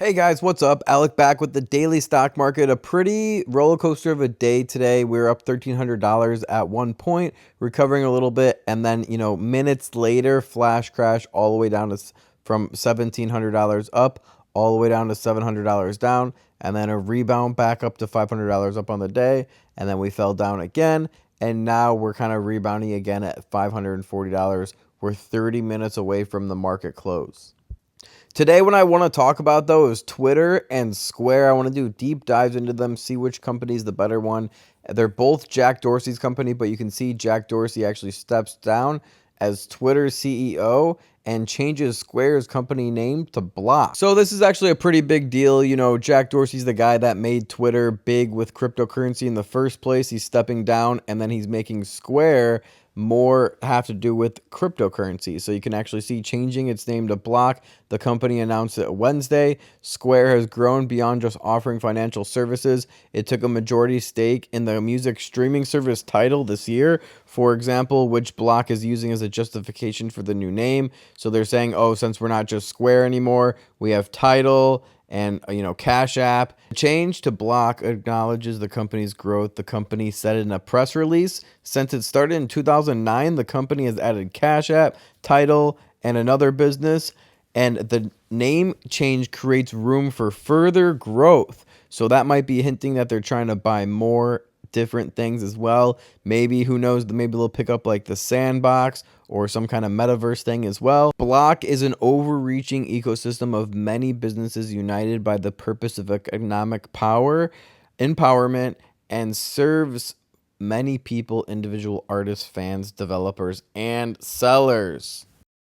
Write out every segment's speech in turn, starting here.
Hey guys, what's up? Alec back with the daily stock market. A pretty roller coaster of a day today. We were up $1,300 at one point, recovering a little bit, and then minutes later, flash crash all the way down to from $1,700 up all the way down to $700 down, and then a rebound back up to $500 up on the day, and then we fell down again, and now we're kind of rebounding again at $540. We're 30 minutes away from the market close. Today, what I want to talk about, though, is Twitter and Square. I want to do deep dives into them, see which company is the better one. They're both Jack Dorsey's company, but you can see Jack Dorsey actually steps down as Twitter's CEO and changes Square's company name to Block. So this is actually a pretty big deal. Jack Dorsey's the guy that made Twitter big with cryptocurrency in the first place. He's stepping down, and then he's making Square more have to do with cryptocurrency. So you can actually see changing its name to Block. The company announced it Wednesday. Square has grown beyond just offering financial services. It took a majority stake in the music streaming service Tidal this year, for example, which Block is using as a justification for the new name. So they're saying, oh, since we're not just Square anymore, we have Tidal and Cash App. The change to Block acknowledges the company's growth. The company said in a press release, since it started in 2009, the company has added Cash App, Tidal, and another business, and the name change creates room for further growth. So that might be hinting that they're trying to buy more different things as well. Maybe, who knows, maybe they'll pick up like the Sandbox or some kind of metaverse thing as well. Block is an overreaching ecosystem of many businesses united by the purpose of economic empowerment, and serves many people, individual artists, fans, developers, and sellers.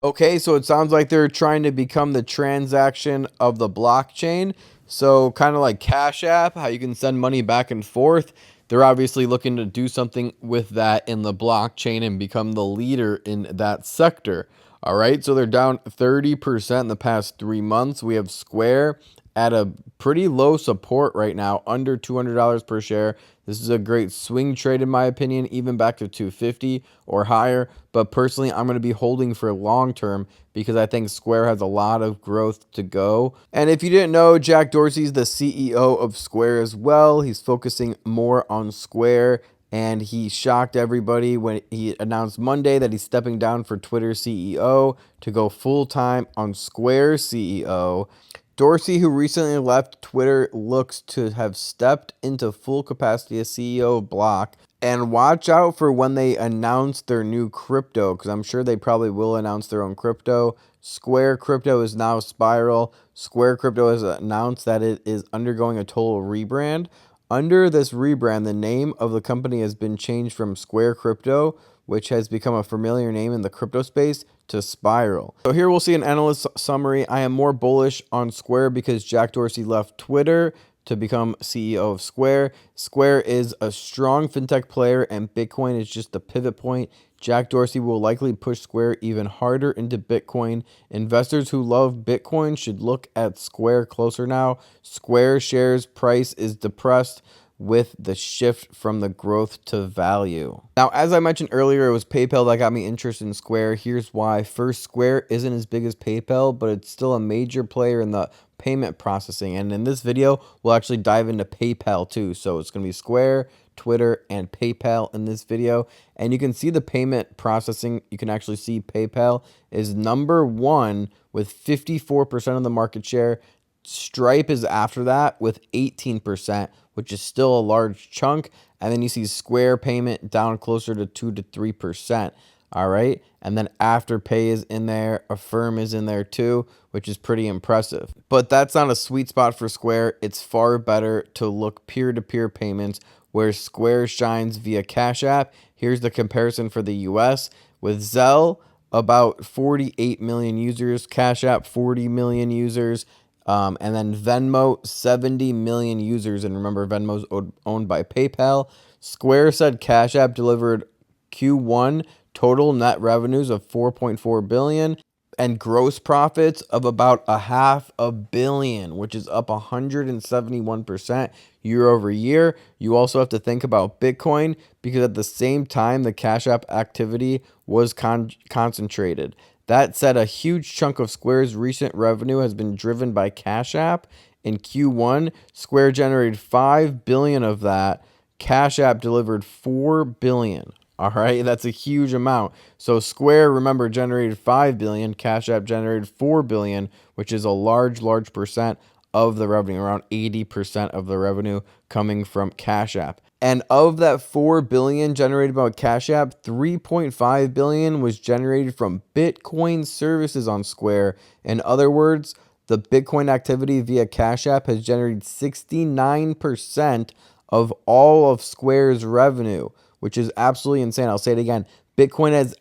Okay, so it sounds like they're trying to become the transaction of the blockchain. So kind of like Cash App, how you can send money back and forth. They're obviously looking to do something with that in the blockchain and become the leader in that sector. All right, so they're down 30% in the past 3 months. We have Square at a pretty low support right now, under $200 per share. This is a great swing trade in my opinion, even back to 250 or higher. But personally, I'm going to be holding for long term because I think Square has a lot of growth to go. And if you didn't know, Jack Dorsey's the CEO of Square as well. He's focusing more on Square, and he shocked everybody when he announced Monday that he's stepping down for Twitter CEO to go full-time on Square CEO. Dorsey, who recently left Twitter, looks to have stepped into full capacity as CEO of Block. And watch out for when they announce their new crypto, because I'm sure they probably will announce their own crypto. Square Crypto is now Spiral. Square Crypto has announced that it is undergoing a total rebrand. Under this rebrand, the name of the company has been changed from Square Crypto, which has become a familiar name in the crypto space, to Spiral. So here we'll see an analyst summary. I am more bullish on Square because Jack Dorsey left Twitter to become CEO of Square. Square is a strong fintech player, and Bitcoin is just the pivot point. Jack Dorsey will likely push Square even harder into Bitcoin. Investors who love Bitcoin should look at Square closer now. Square shares price is depressed with the shift from the growth to value. Now, as I mentioned earlier, it was PayPal that got me interested in Square. Here's why. First, Square isn't as big as PayPal, but it's still a major player in the payment processing. And in this video, we'll actually dive into PayPal too. So it's going to be Square, Twitter, and PayPal in this video. And you can see the payment processing. You can actually see PayPal is number one with 54% of the market share. Stripe is after that with 18%, which is still a large chunk. And then you see Square payment down closer to 2 to 3%. All right. And then Afterpay is in there. Affirm is in there too, which is pretty impressive. But that's not a sweet spot for Square. It's far better to look peer-to-peer payments, where Square shines via Cash App. Here's the comparison for the US. With Zelle, about 48 million users. Cash App, 40 million users. And then Venmo, 70 million users. And remember, Venmo's owned by PayPal. Square said Cash App delivered Q1 total net revenues of $4.4 billion and gross profits of about $500 million, which is up 171% year over year. You also have to think about Bitcoin, because at the same time the Cash App activity was concentrated. That said, a huge chunk of Square's recent revenue has been driven by Cash App. In Q1, Square generated 5 billion of that. Cash App delivered 4 billion. All right, that's a huge amount. So Square, remember, generated 5 billion, Cash App generated 4 billion, which is a large percent of the revenue, around 80% of the revenue coming from Cash App. And of that 4 billion generated by Cash App, 3.5 billion was generated from Bitcoin services on Square. In other words, the Bitcoin activity via Cash App has generated 69% of all of Square's revenue, which is absolutely insane. I'll say it again. Bitcoin has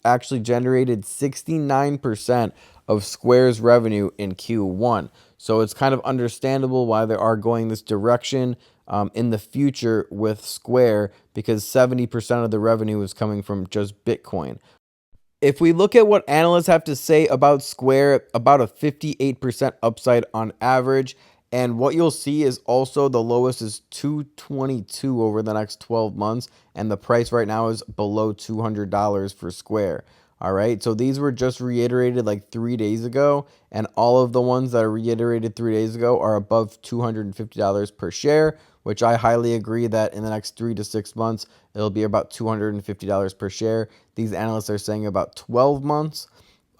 actually generated 69% of Square's revenue in Q1. So it's kind of understandable why they are going this direction in the future with Square, because 70% of the revenue is coming from just Bitcoin. If we look at what analysts have to say about Square, about a 58% upside on average. And what you'll see is also the lowest is 222 over the next 12 months. And the price right now is below $200 for Square. All right. So these were just reiterated like 3 days ago. And all of the ones that are reiterated 3 days ago are above $250 per share, which I highly agree that in the next 3 to 6 months, it'll be about $250 per share. These analysts are saying about 12 months.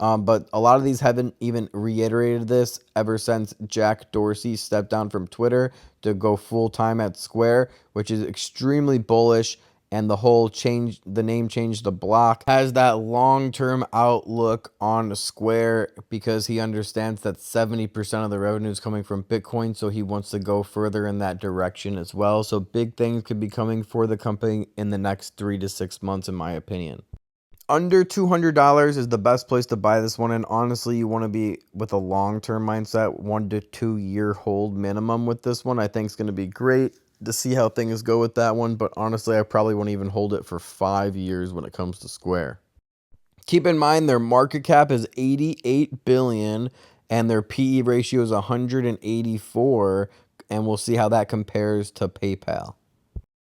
But a lot of these haven't even reiterated this ever since Jack Dorsey stepped down from Twitter to go full time at Square, which is extremely bullish. And the whole change, the name change to Block, has that long-term outlook on Square because he understands that 70% of the revenue is coming from Bitcoin. So he wants to go further in that direction as well. So big things could be coming for the company in the next 3 to 6 months, in my opinion. Under $200 is the best place to buy this one. And honestly, you want to be with a long-term mindset, 1 to 2 year hold minimum with this one. I think it's going to be great to see how things go with that one. But honestly, I probably won't even hold it for 5 years when it comes to Square. Keep in mind their market cap is 88 billion and their PE ratio is 184. And we'll see how that compares to PayPal.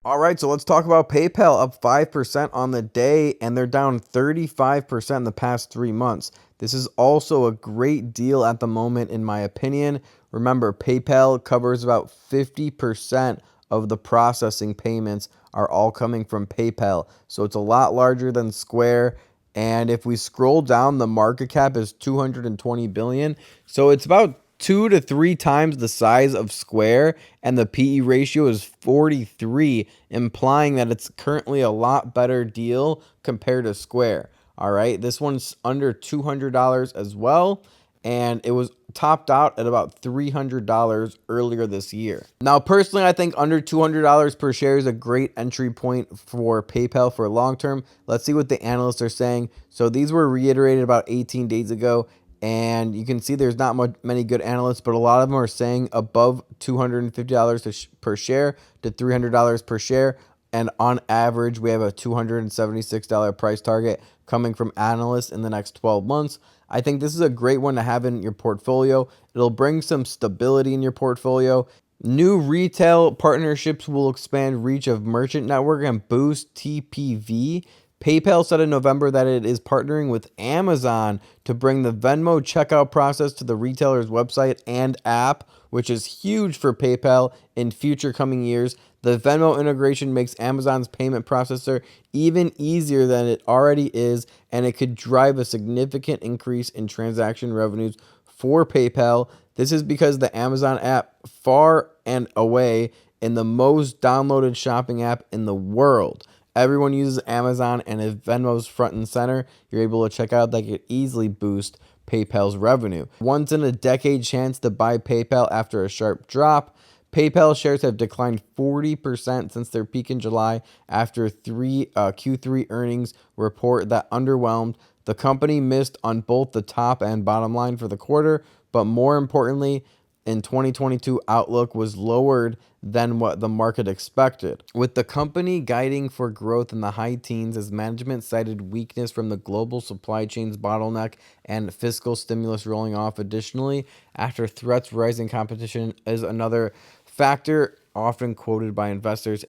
All right, so let's talk about PayPal, up 5% on the day, and they're down 35% in the past 3 months. This is also a great deal at the moment, in my opinion. Remember, PayPal covers about 50% of the processing payments are all coming from PayPal. So it's a lot larger than Square. And if we scroll down, the market cap is 220 billion. So it's about 2 to 3 times the size of Square, and the PE ratio is 43, implying that it's currently a lot better deal compared to Square. All right, this one's under $200 as well, and it was topped out at about $300 earlier this year. Now, personally, I think under $200 per share is a great entry point for PayPal for long term. Let's see what the analysts are saying. So these were reiterated about 18 days ago. And you can see there's not many good analysts, but a lot of them are saying above $250 per share to $300 per share. And on average, we have a $276 price target coming from analysts in the next 12 months. I think this is a great one to have in your portfolio. It'll bring some stability in your portfolio. New retail partnerships will expand reach of merchant network and boost TPV. PayPal said in November that it is partnering with Amazon to bring the Venmo checkout process to the retailer's website and app, which is huge for PayPal in future coming years. The Venmo integration makes Amazon's payment processor even easier than it already is, and it could drive a significant increase in transaction revenues for PayPal. This is because the Amazon app far and away in the most downloaded shopping app in the world. Everyone uses Amazon, and if Venmo's front and center, you're able to check out that could easily boost PayPal's revenue. Once in a decade chance to buy PayPal after a sharp drop. PayPal shares have declined 40% since their peak in July after Q3 earnings report that underwhelmed. The company missed on both the top and bottom line for the quarter, but more importantly, in 2022 outlook was lowered than what the market expected, with the company guiding for growth in the high teens as management cited weakness from the global supply chains bottleneck and fiscal stimulus rolling off. Additionally, after threats, rising competition is another factor often quoted by investors.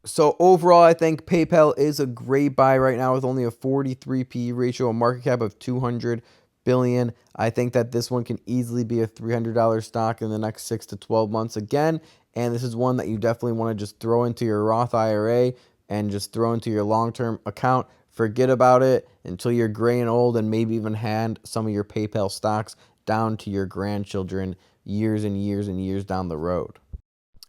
So overall, I think PayPal is a great buy right now with only a 43p ratio, a market cap of 200 billion. I think that this one can easily be a $300 stock in the next 6 to 12 months again. And this is one that you definitely want to just throw into your Roth IRA and just throw into your long-term account. Forget about it until you're gray and old, and maybe even hand some of your PayPal stocks down to your grandchildren years and years and years down the road.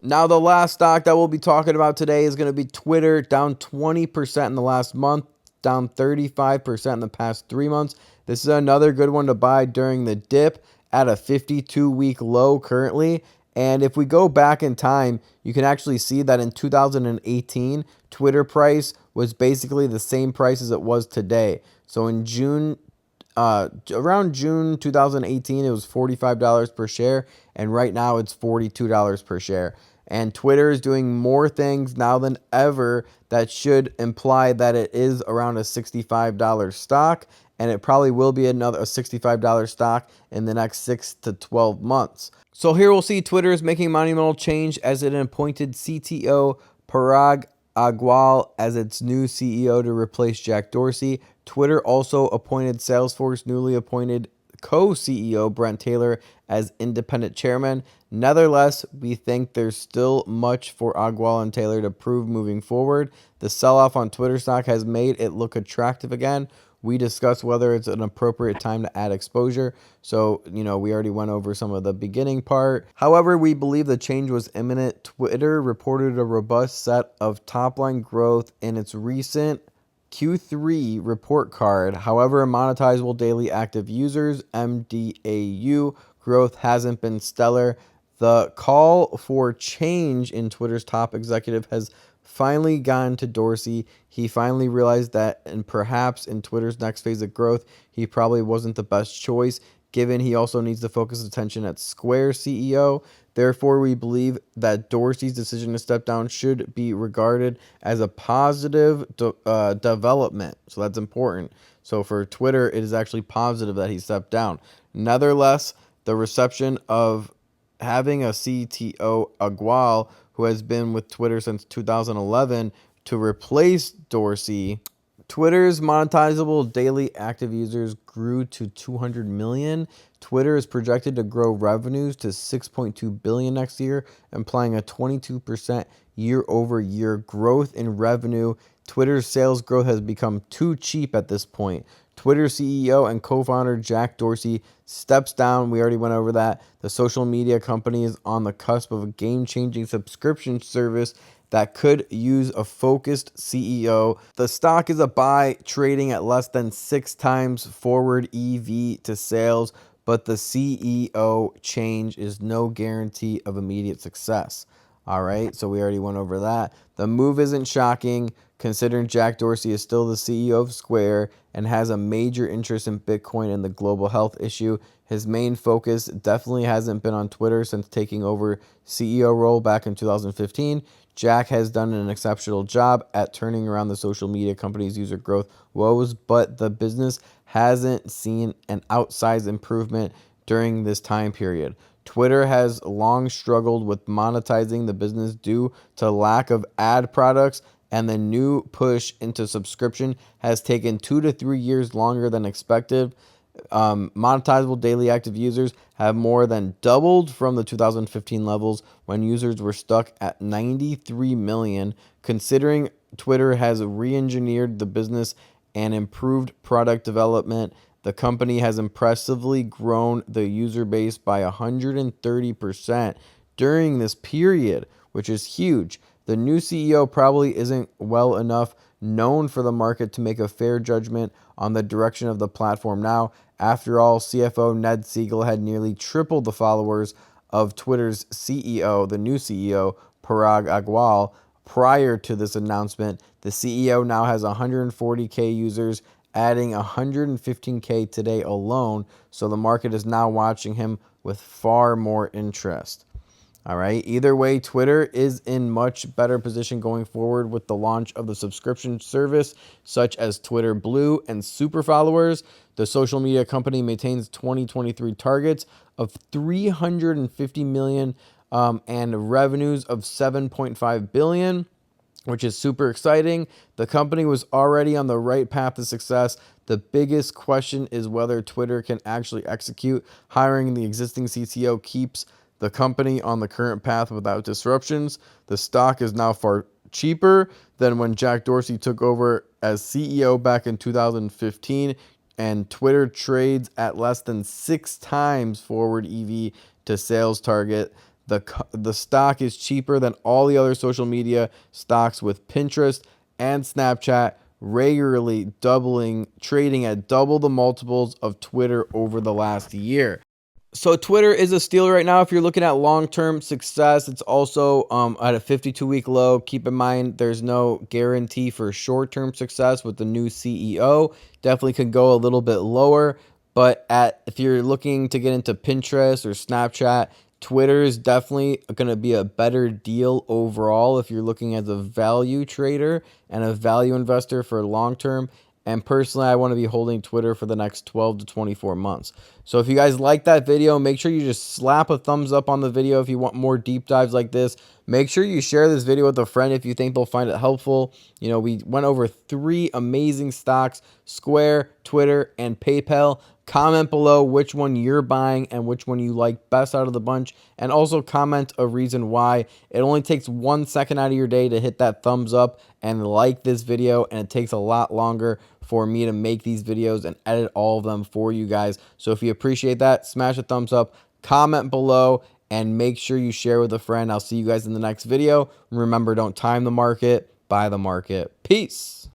Now, the last stock that we'll be talking about today is going to be Twitter, down 20% in the last month, down 35% in the past 3 months. This is another good one to buy during the dip at a 52-week low currently. And if we go back in time, you can actually see that in 2018, Twitter price was basically the same price as it was today. So in around June 2018, it was $45 per share, and right now it's $42 per share. And Twitter is doing more things now than ever that should imply that it is around a $65 stock, and it probably will be another a $65 stock in the next 6 to 12 months. So here we'll see Twitter is making monumental change as it appointed CTO Parag Agrawal as its new CEO to replace Jack Dorsey. Twitter also appointed Salesforce newly appointed co-CEO Brent Taylor as independent chairman. Nevertheless, we think there's still much for Agrawal and Taylor to prove moving forward. The sell-off on Twitter stock has made it look attractive again. We discussed whether it's an appropriate time to add exposure. So, we already went over some of the beginning part. However, we believe the change was imminent. Twitter reported a robust set of top-line growth in its recent Q3 report card. However, monetizable daily active users, MDAU, growth hasn't been stellar. The call for change in Twitter's top executive has finally gotten to Dorsey. He finally realized that, and perhaps in Twitter's next phase of growth, he probably wasn't the best choice, given he also needs to focus attention at Square CEO. Therefore, we believe that Dorsey's decision to step down should be regarded as a positive development. So that's important. So for Twitter, it is actually positive that he stepped down. Nevertheless, the reception of having a CTO Agrawal, who has been with Twitter since 2011, to replace Dorsey. Twitter's monetizable daily active users grew to 200 million. Twitter is projected to grow revenues to 6.2 billion next year, implying a 22% year-over-year growth in revenue. Twitter's sales growth has become too cheap at this point. Twitter CEO and co-founder Jack Dorsey steps down. We already went over that. The social media company is on the cusp of a game-changing subscription service that could use a focused CEO. The stock is a buy, trading at less than 6 times forward EV to sales, but the CEO change is no guarantee of immediate success. All right, so we already went over that. The move isn't shocking, considering Jack Dorsey is still the CEO of Square and has a major interest in Bitcoin and the global health issue. His main focus definitely hasn't been on Twitter since taking over CEO role back in 2015. Jack has done an exceptional job at turning around the social media company's user growth woes, but the business hasn't seen an outsized improvement during this time period. Twitter has long struggled with monetizing the business due to lack of ad products, and the new push into subscription has taken 2 to 3 years longer than expected. Monetizable daily active users have more than doubled from the 2015 levels when users were stuck at 93 million. Considering Twitter has re-engineered the business and improved product development, the company has impressively grown the user base by 130% during this period, which is huge. The new CEO probably isn't well enough known for the market to make a fair judgment on the direction of the platform now. After all, CFO Ned Siegel had nearly tripled the followers of Twitter's CEO, the new CEO, Parag Agrawal. Prior to this announcement, the CEO now has 140K users, adding 115K today alone, so the market is now watching him with far more interest. All right. Either way, Twitter is in much better position going forward with the launch of the subscription service, such as Twitter Blue and Super Followers. The social media company maintains 2023 targets of 350 million and revenues of 7.5 billion. which is super exciting. The company was already on the right path to success. The biggest question is whether Twitter can actually execute. Hiring the existing CTO keeps the company on the current path without disruptions. The stock is now far cheaper than when Jack Dorsey took over as CEO back in 2015, and Twitter trades at less than 6 times forward EV to sales target. The stock is cheaper than all the other social media stocks, with Pinterest and Snapchat regularly trading at double the multiples of Twitter over the last year. So Twitter is a steal right now if you're looking at long-term success. It's also at a 52-week low. Keep in mind there's no guarantee for short-term success with the new CEO. Definitely could go a little bit lower, but if you're looking to get into Pinterest or Snapchat, Twitter is definitely going to be a better deal overall if you're looking as a value trader and a value investor for long-term. And personally, I want to be holding Twitter for the next 12 to 24 months. So if you guys like that video, make sure you just slap a thumbs up on the video if you want more deep dives like this. Make sure you share this video with a friend if you think they'll find it helpful. You know, we went over 3 amazing stocks: Square, Twitter, and PayPal. Comment below which one you're buying and which one you like best out of the bunch. And also comment a reason why. It only takes 1 second out of your day to hit that thumbs up and like this video, and it takes a lot longer for me to make these videos and edit all of them for you guys. So if you appreciate that, smash a thumbs up, comment below, and make sure you share with a friend. I'll see you guys in the next video. Remember, don't time the market, buy the market. Peace.